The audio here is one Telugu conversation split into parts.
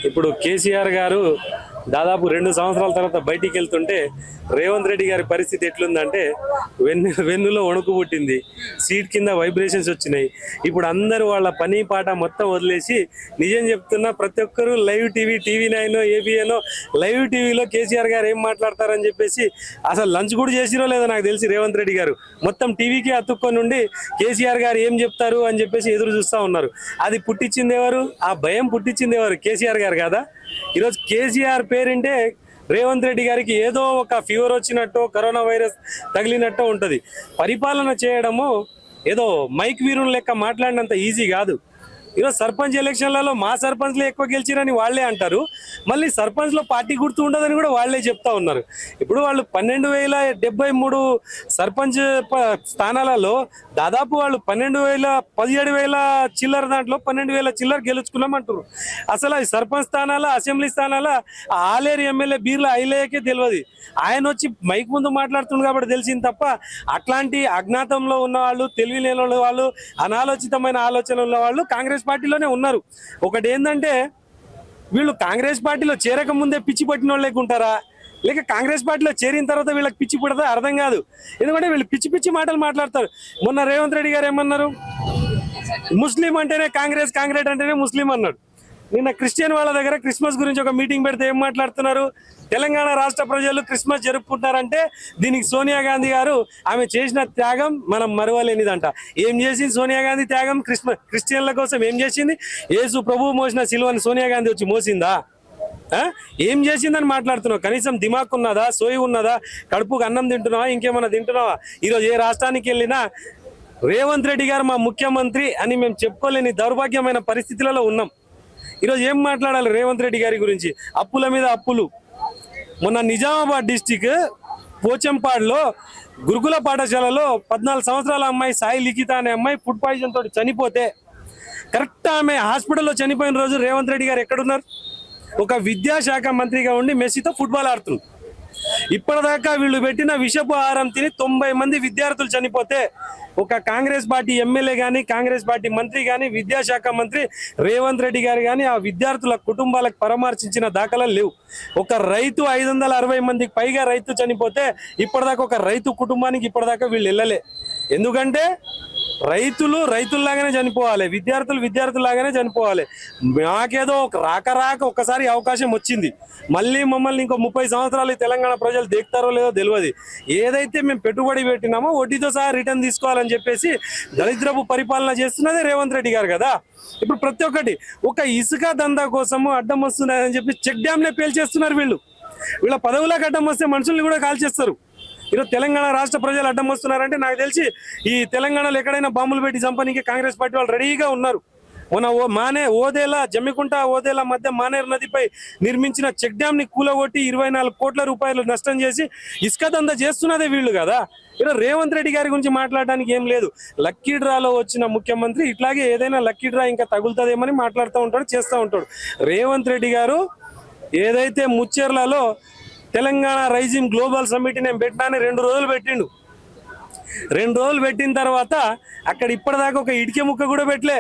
ఇప్పుడు కేసీఆర్ గారు దాదాపు 2 సంవత్సరాల తర్వాత బయటికి వెళ్తుంటే రేవంత్ రెడ్డి గారి పరిస్థితి ఎట్లుందంటే వెన్నులో వణుకు పుట్టింది, సీట్ కింద వైబ్రేషన్స్ వచ్చినాయి. ఇప్పుడు అందరూ వాళ్ళ పని పాట మొత్తం వదిలేసి నిజం చెప్తున్నా ప్రతి ఒక్కరు లైవ్ టీవీ9 ఏబిఎనో లైవ్ టీవీలో కేసీఆర్ గారు ఏం మాట్లాడతారని చెప్పేసి అసలు లంచ్ కూడా చేసిరో లేదో నాకు తెలిసి రేవంత్ రెడ్డి గారు మొత్తం టీవీకి అతుక్కొని ఉండి కేసీఆర్ గారు ఏం చెప్తారు అని చెప్పేసి ఎదురు చూస్తూ ఉన్నారు. అది పుట్టించింది ఎవరు? ఆ భయం పుట్టించింది ఎవరు? కేసీఆర్ గారు కదా. ఈరోజు కేసీఆర్ పేరింటే రేవంత్ రెడ్డి గారికి ఏదో ఒక ఫీవర్ వచ్చినట్టు కరోనా వైరస్ తగిలినట్టు ఉంటుంది. పరిపాలన చేయడము ఏదో మైక్ వీరుని లెక్క మాట్లాడినంత ఈజీ కాదు. ఈరోజు సర్పంచ్ ఎలక్షన్లలో మా సర్పంచ్లే ఎక్కువ గెలిచిరని వాళ్లే అంటారు, మళ్ళీ సర్పంచ్లో పార్టీ గుర్తు ఉండదని కూడా వాళ్లే చెప్తా ఉన్నారు. ఇప్పుడు వాళ్ళు 12,073 సర్పంచ్ స్థానాలలో దాదాపు వాళ్ళు 17,000 చిల్లర దాంట్లో 12,000 చిల్లర గెలుచుకున్నామంటారు. అసలు ఈ సర్పంచ్ స్థానాల అసెంబ్లీ స్థానాల ఆలేరు ఎమ్మెల్యే బీర్ల ఐలయ్యకే తెలియదు. ఆయన వచ్చి మైక్ ముందు మాట్లాడుతుంది కాబట్టి తెలిసింది తప్ప అట్లాంటి అజ్ఞాతంలో ఉన్న వాళ్ళు, తెలివి లేని వాళ్ళు, అనాలోచితమైన ఆలోచన ఉన్న వాళ్ళు కాంగ్రెస్ పార్టీలోనే ఉన్నారు. ఒకటి ఏంటంటే వీళ్ళు కాంగ్రెస్ పార్టీలో చేరక ముందే పిచ్చి పట్టిన వాళ్ళు లేకుంటారా, లేక కాంగ్రెస్ పార్టీలో చేరిన తర్వాత వీళ్ళకి పిచ్చి పడదా అర్థం కాదు. ఎందుకంటే వీళ్ళు పిచ్చి పిచ్చి మాటలు మాట్లాడతారు. మొన్న రేవంత్ రెడ్డి గారు ఏమన్నారు? ముస్లిం అంటేనే కాంగ్రెస్, కాంగ్రెస్ అంటేనే ముస్లిం అన్నాడు. నిన్న క్రిస్టియన్ వాళ్ళ దగ్గర క్రిస్మస్ గురించి ఒక మీటింగ్ పెడితే ఏం మాట్లాడుతున్నారు? తెలంగాణ రాష్ట్ర ప్రజలు క్రిస్మస్ జరుపుకుంటారంటే దీనికి సోనియా గాంధీ గారు ఆమె చేసిన త్యాగం మనం మరవలేనిదంట. ఏం చేసింది సోనియా గాంధీ త్యాగం? క్రిస్టియన్ల కోసం ఏం చేసింది? యేసు ప్రభువు మోసిన సిలువని సోనియా గాంధీ వచ్చి మోసిందా? ఏం చేసిందని మాట్లాడుతున్నావు? కనీసం దిమాక్ ఉన్నదా? సోయి ఉన్నదా? కడుపుకు అన్నం తింటున్నావా? ఇంకేమన్నా తింటున్నావా? ఈరోజు ఏ రాష్ట్రానికి వెళ్ళినా రేవంత్ రెడ్డి గారు మా ముఖ్యమంత్రి అని మేము చెప్పుకోలేని దౌర్భాగ్యమైన పరిస్థితులలో ఉన్నాం. ఈరోజు ఏం మాట్లాడాలి రేవంత్ రెడ్డి గారి గురించి? అప్పుల మీద అప్పులు. మొన్న నిజామాబాద్ డిస్టిక్ పోచంపాడులో గురుకుల పాఠశాలలో 14 సంవత్సరాల అమ్మాయి సాయి లిఖిత అనే అమ్మాయి ఫుడ్ పాయిజన్ తోటి చనిపోతే కరెక్ట్ ఆమె హాస్పిటల్లో చనిపోయిన రోజు రేవంత్ రెడ్డి గారు ఎక్కడున్నారు? ఒక విద్యాశాఖ మంత్రిగా ఉండి మెస్సీతో ఫుట్బాల్ ఆడుతున్నారు. ఇప్పటిదాకా వీళ్ళు పెట్టిన విషపు ఆహారం తిని 90 మంది విద్యార్థులు చనిపోతే ఒక కాంగ్రెస్ పార్టీ ఎమ్మెల్యే కానీ, కాంగ్రెస్ పార్టీ మంత్రి కానీ, విద్యాశాఖ మంత్రి రేవంత్ రెడ్డి గారు కానీ ఆ విద్యార్థుల కుటుంబాలకు పరామర్శించిన దాఖలాలు లేవు. ఒక రైతు 560 మందికి పైగా రైతు చనిపోతే ఇప్పటిదాకా ఒక రైతు కుటుంబానికి ఇప్పటిదాకా వీళ్ళు వెళ్ళలే. ఎందుకంటే రైతులు రైతుల్లాగానే చనిపోవాలి, విద్యార్థులు విద్యార్థుల్లాగానే చనిపోవాలి. మాకేదో రాక ఒక్కసారి అవకాశం వచ్చింది, మళ్ళీ మమ్మల్ని ఇంకో 30 సంవత్సరాలు తెలంగాణ ప్రజలు దేక్తారో లేదో తెలియదు. ఏదైతే మేము పెట్టుబడి పెట్టినామో వడ్డీతో సహా రిటర్న్ తీసుకోవాలని చెప్పేసి దరిద్రపు పరిపాలన చేస్తున్నదే రేవంత్ రెడ్డి గారు కదా. ఇప్పుడు ప్రతి ఒక్కటి ఒక ఇసుక దందా కోసము అడ్డం వస్తున్నాయని చెప్పి చెక్ డ్యామ్నే పేల్చేస్తున్నారు. వీళ్ళ పదవులకు అడ్డం వస్తే మనుషుల్ని కూడా కాల్చేస్తారు. ఈరోజు తెలంగాణ రాష్ట్ర ప్రజలు అడ్డం వస్తున్నారంటే నాకు తెలిసి ఈ తెలంగాణలో ఎక్కడైనా బాంబులు పెట్టి చంపనీకి కాంగ్రెస్ పార్టీ వాళ్ళు రెడీగా ఉన్నారు. మన జమ్మికుంట ఓదేలా మధ్య మానేరు నదిపై నిర్మించిన చెక్ డ్యామ్ ని కూలగొట్టి 24 కోట్ల రూపాయలు నష్టం చేసి ఇసుక దందా చేస్తున్నదే వీళ్ళు కదా. ఈరోజు రేవంత్ రెడ్డి గారి గురించి మాట్లాడడానికి ఏం లేదు. లక్కీ డ్రాలో వచ్చిన ముఖ్యమంత్రి ఇట్లాగే ఏదైనా లక్కీ డ్రా ఇంకా తగులుతుందేమని మాట్లాడుతూ ఉంటాడు, చేస్తూ ఉంటాడు. రేవంత్ రెడ్డి గారు ఏదైతే ముచ్చెర్లలో తెలంగాణ రైజింగ్ గ్లోబల్ సమ్మిట్ నేను పెట్టినాను 2 రోజులు పెట్టిండు. 2 రోజులు పెట్టిన తర్వాత అక్కడ ఇప్పటిదాకా ఒక ఇటుక ముక్క కూడా పెట్టలే.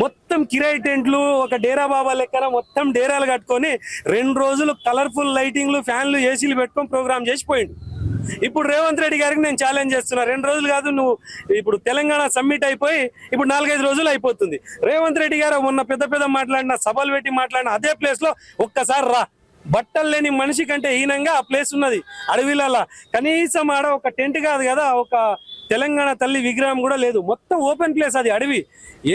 మొత్తం కిరాయి టెంట్లు, ఒక డేరా బాబా లెక్కన మొత్తం డేరాలు కట్టుకొని 2 రోజులు కలర్ఫుల్ లైటింగ్లు, ఫ్యాన్లు, ఏసీలు పెట్టుకొని ప్రోగ్రామ్ చేసిపోయిండు. ఇప్పుడు రేవంత్ రెడ్డి గారికి నేను ఛాలెంజ్ చేస్తున్నా, 2 రోజులు కాదు, నువ్వు ఇప్పుడు తెలంగాణ సమ్మిట్ అయిపోయి ఇప్పుడు 4-5 రోజులు అయిపోతుంది. రేవంత్ రెడ్డి గారు మొన్న పెద్ద మాట్లాడిన, సభలు పెట్టి మాట్లాడిన అదే ప్లేస్ లో ఒక్కసారి రా. బట్టలు లేని మనిషి కంటే హీనంగా ఆ ప్లేస్ ఉన్నది అడవిలలో. కనీసం ఆడ ఒక టెంట్ కాదు కదా, ఒక తెలంగాణ తల్లి విగ్రహం కూడా లేదు. మొత్తం ఓపెన్ ప్లేస్, అది అడవి.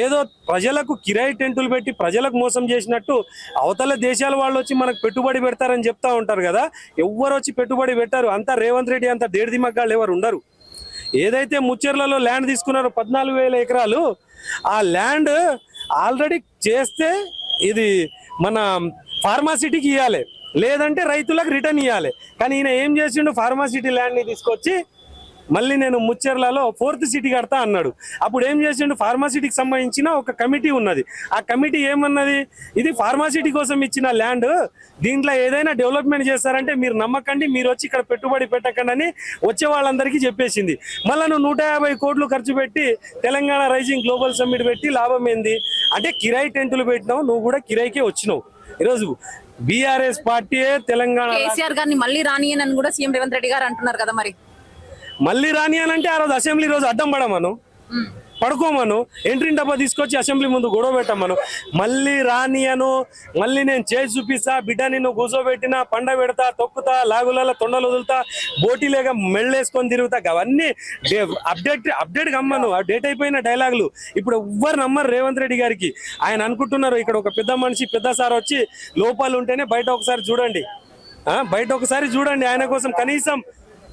ఏదో ప్రజలకు కిరాయి టెంటులు పెట్టి ప్రజలకు మోసం చేసినట్టు అవతల దేశాల వాళ్ళు వచ్చి మనకు పెట్టుబడి పెడతారని చెప్తా ఉంటారు కదా. ఎవ్వరు వచ్చి పెట్టుబడి పెట్టారు? అంతా రేవంత్ రెడ్డి అంత డేడి దిమ్మగాళ్ళు ఎవరు ఉండరు. ఏదైతే ముచ్చెర్లలో ల్యాండ్ తీసుకున్నారో 14,000 ఎకరాలు, ఆ ల్యాండ్ ఆల్రెడీ చేస్తే ఇది మన ఫార్మాసిటీకి ఇవ్వాలి, లేదంటే రైతులకు రిటర్న్ ఇవ్వాలి. కానీ ఈయన ఏం చేసిండు? ఫార్మాసిటీ ల్యాండ్ని తీసుకొచ్చి మళ్ళీ నేను ముచ్చెర్లలో 4th సిటీ కడతా అన్నాడు. అప్పుడు ఏం చేసిండు? ఫార్మాసిటీకి సంబంధించిన ఒక కమిటీ ఉన్నది. ఆ కమిటీ ఏమన్నది? ఇది ఫార్మాసిటీ కోసం ఇచ్చిన ల్యాండ్, దీంట్లో ఏదైనా డెవలప్మెంట్ చేస్తారంటే మీరు నమ్మకండి, మీరు వచ్చి ఇక్కడ పెట్టుబడి పెట్టకండి అని వచ్చే వాళ్ళందరికీ చెప్పేసింది. మళ్ళీ నువ్వు 150 కోట్లు ఖర్చు పెట్టి తెలంగాణ రైజింగ్ గ్లోబల్ సమ్మిట్ పెట్టి లాభం ఏంది? అంటే కిరాయి టెంటులు పెట్టినావు, నువ్వు కూడా కిరాయికే వచ్చినావు. ఈరోజు బీఆర్ఎస్ పార్టీయే తెలంగాణ కేసీఆర్ గారిని మళ్ళీ రానియనని కూడా సీఎం రేవంత్ రెడ్డి గారు అంటున్నారు కదా మరి. మళ్ళీ రాని అని అంటే ఆ రోజు అసెంబ్లీ రోజు అడ్డం పడమను, పడుకోమను, ఎంట్రీ డబ్బా తీసుకొచ్చి అసెంబ్లీ ముందు గొడవ పెట్టమను. మళ్ళీ రానియను, మళ్ళీ నేను చేసి చూపిస్తా, బిడ్డ నిన్ను కూర్చోబెట్టినా, పండ పెడతా, తొక్కుతా, లాగులలో తొండలు వదులుతా, బోటీలేక మెళ్ళేసుకొని తిరుగుతా, అవన్నీ అప్డేట్ గమ్మను. ఆ డేట్ అయిపోయిన డైలాగులు ఇప్పుడు ఎవ్వరు నమ్మరు రేవంత్ రెడ్డి గారికి. ఆయన అనుకుంటున్నారు ఇక్కడ ఒక పెద్ద మనిషి పెద్ద సార్ వచ్చి లోపాలు ఉంటేనే బయట ఒకసారి చూడండి, బయట ఒకసారి చూడండి. ఆయన కోసం కనీసం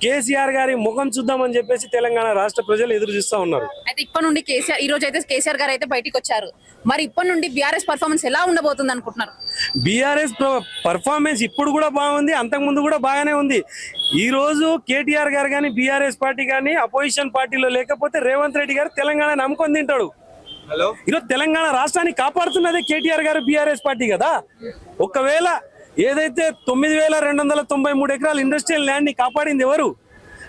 కేసీఆర్ గారి ముఖం చూద్దామని చెప్పేసి తెలంగాణ రాష్ట్ర ప్రజలు ఎదురు చూస్తా ఉన్నారు. అయితే ఇప్పటి నుండి కేసీఆర్, ఈ రోజు అయితే కేసీఆర్ గారు అయితే బయటికి వచ్చారు, మరి ఇప్పటి నుండి బీఆర్ఎస్ పర్ఫార్మెన్స్ ఎలా ఉండబోతుంది అనుకుంటున్నారు? బీఆర్ఎస్ పర్ఫార్మెన్స్ ఇప్పుడు కూడా బాగుంది, అంతకుముందు కూడా బాగానే ఉంది. ఈ రోజు కేటీఆర్ గారు కానీ బీఆర్ఎస్ పార్టీ కానీ అపోజిషన్ పార్టీలో లేకపోతే రేవంత్ రెడ్డి గారు తెలంగాణ నమ్ముకొని తింటాడు. ఈరోజు తెలంగాణ రాష్ట్రాన్ని కాపాడుతున్నదే కేటీఆర్ గారు బీఆర్ఎస్ పార్టీ కదా. ఒకవేళ ఏదైతే 9,293 ఎకరాల ఇండస్ట్రియల్ ల్యాండ్ ని కాపాడింది ఎవరు?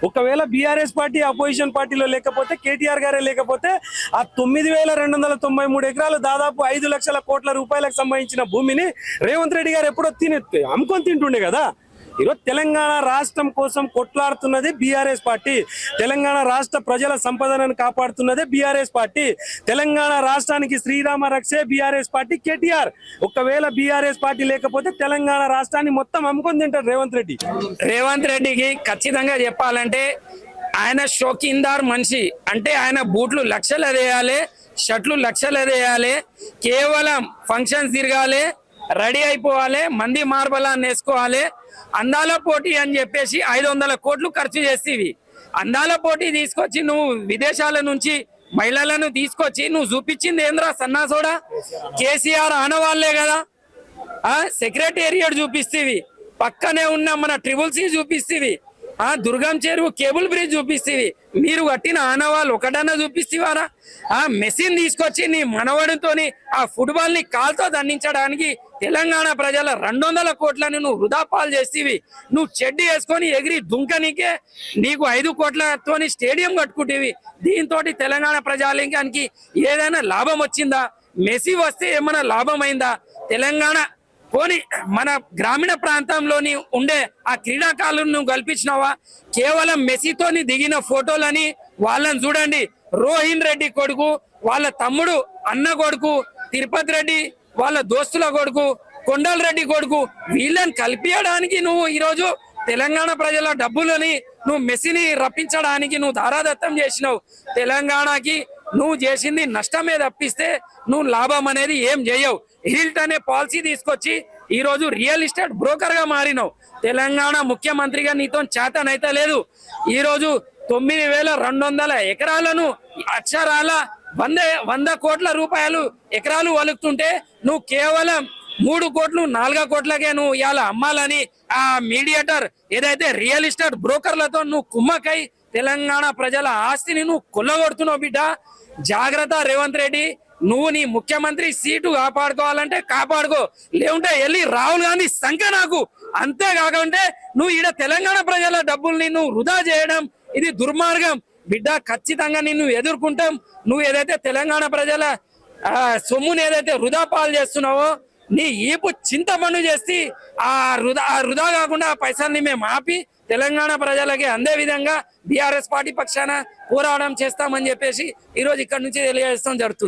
ఒకవేళ బీఆర్ఎస్ పార్టీ అపోజిషన్ పార్టీలో లేకపోతే, కేటీఆర్ గారే లేకపోతే, ఆ 9,293 ఎకరాలు దాదాపు 5 లక్షల కోట్ల రూపాయలకు సంబంధించిన భూమిని రేవంత్ రెడ్డి గారు ఎప్పుడో అమ్ముకొని తింటుండే కదా. ఈరోజు తెలంగాణ రాష్ట్రం కోసం కొట్లాడుతున్నది బీఆర్ఎస్ పార్టీ, తెలంగాణ రాష్ట్ర ప్రజల సంపదను కాపాడుతున్నదే బీఆర్ఎస్ పార్టీ, తెలంగాణ రాష్ట్రానికి శ్రీరామ రక్షే బీఆర్ఎస్ పార్టీ కేటీఆర్. ఒకవేళ బీఆర్ఎస్ పార్టీ లేకపోతే తెలంగాణ రాష్ట్రాన్ని మొత్తం అమ్ముకొని తింటారు రేవంత్ రెడ్డి. రేవంత్ రెడ్డికి ఖచ్చితంగా చెప్పాలంటే ఆయన షోకిందార్ మనిషి. అంటే ఆయన బూట్లు లక్షలు వేయాలి, షర్ట్లు లక్షలు వేయాలి, కేవలం ఫంక్షన్స్ తిరగాలి, రెడీ అయిపోవాలి, మంది మార్బలాన్ని వేసుకోవాలి, అందాల పోటీ అని చెప్పేసి 500 కోట్లు ఖర్చు చేసేవి. అందాల పోటీ తీసుకొచ్చి నువ్వు విదేశాల నుంచి మహిళలను తీసుకొచ్చి నువ్వు చూపించింది ఏంద్రా సన్నాసోడా? కేసీఆర్ ఆనవాళ్లే కదా. సెక్రటేరియట్ చూపిస్తేవి, పక్కనే ఉన్న మన ట్రిబుల్-సి చూపిస్తేవి, దుర్గం చెరువు కేబుల్ బ్రిడ్జ్ చూపిస్తేవి. మీరు కట్టిన ఆనవాళ్ళు ఒకటన్నా చూపిస్తేవారా? మెషిన్ తీసుకొచ్చి నీ మనవడితోని ఆ ఫుట్బాల్ ని కాల్తో దండించడానికి తెలంగాణ ప్రజల 200 కోట్లని నువ్వు వృధా పాలు చేస్తేవి. నువ్వు చెడ్డి వేసుకొని ఎగిరి దుంకనికే నీకు 5 కోట్లతోని స్టేడియం కట్టుకుంటేవి. దీంతో తెలంగాణ ప్రజాలింగానికి ఏదైనా లాభం వచ్చిందా? మెస్సీ వస్తే ఏమైనా లాభం అయిందా? తెలంగాణ పోని మన గ్రామీణ ప్రాంతంలోని ఉండే ఆ క్రీడాకారులను నువ్వు కల్పించినావా? కేవలం మెస్సీతోని దిగిన ఫోటోలని వాళ్ళని చూడండి. రోహిన్ రెడ్డి కొడుకు, వాళ్ళ తమ్ముడు అన్న కొడుకు, తిరుపతి రెడ్డి వాళ్ళ దోస్తుల కొడుకు, కొండల రెడ్డి కొడుకు, వీళ్ళని కల్పించడానికి నువ్వు ఈరోజు తెలంగాణ ప్రజల డబ్బులని నువ్వు మెస్సీని రప్పించడానికి నువ్వు దారాదత్తం చేసినావు. తెలంగాణకి నువ్వు చేసింది నష్టమే తప్పిస్తే నువ్వు లాభం అనేది ఏం చేయవు. హిల్ట్ అనే పాలసీ తీసుకొచ్చి ఈ రోజు రియల్ ఎస్టేట్ బ్రోకర్ గా మారినావు. తెలంగాణ ముఖ్యమంత్రిగా నీతో చేతనైతే లేదు. ఈ రోజు 9,200 ఎకరాలను అక్షరాల 100 కోట్ల రూపాయలు ఎకరాలు వలుకుతుంటే నువ్వు కేవలం 3 కోట్లు 4 కోట్లకే నువ్వు ఇవాళ అమ్మాలని ఆ మీడియేటర్ ఏదైతే రియల్ ఎస్టేట్ బ్రోకర్లతో నువ్వు కుమ్మకై తెలంగాణ ప్రజల ఆస్తిని నువ్వు కొల్లగొడుతున్నావు. బిడ్డ జాగ్రత్త రేవంత్ రెడ్డి. నువ్వు నీ ముఖ్యమంత్రి సీటు కాపాడుకోవాలంటే కాపాడుకో, లేకుంటే వెళ్ళి రాహుల్ గాంధీ సంఖ్య నాకు. అంతేకాకుంటే నువ్వు ఈడ తెలంగాణ ప్రజల డబ్బుల్ని నువ్వు వృధా చేయడం ఇది దుర్మార్గం. బిడ్డ ఖచ్చితంగా నిన్ను ఎదుర్కొంటాం. నువ్వు ఏదైతే తెలంగాణ ప్రజల సొమ్ముని ఏదైతే వృధా పాలు చేస్తున్నావో నీ ఈపు చింతపండు చేసి ఆ వృధా కాకుండా ఆ పైసల్ని మేము ఆపి తెలంగాణ ప్రజలకి అందే విధంగా బీఆర్ఎస్ పార్టీ పక్షాన పోరాటం చేస్తామని చెప్పేసి ఈరోజు ఇక్కడ నుంచి తెలియజేస్తాం జరుగుతుంది.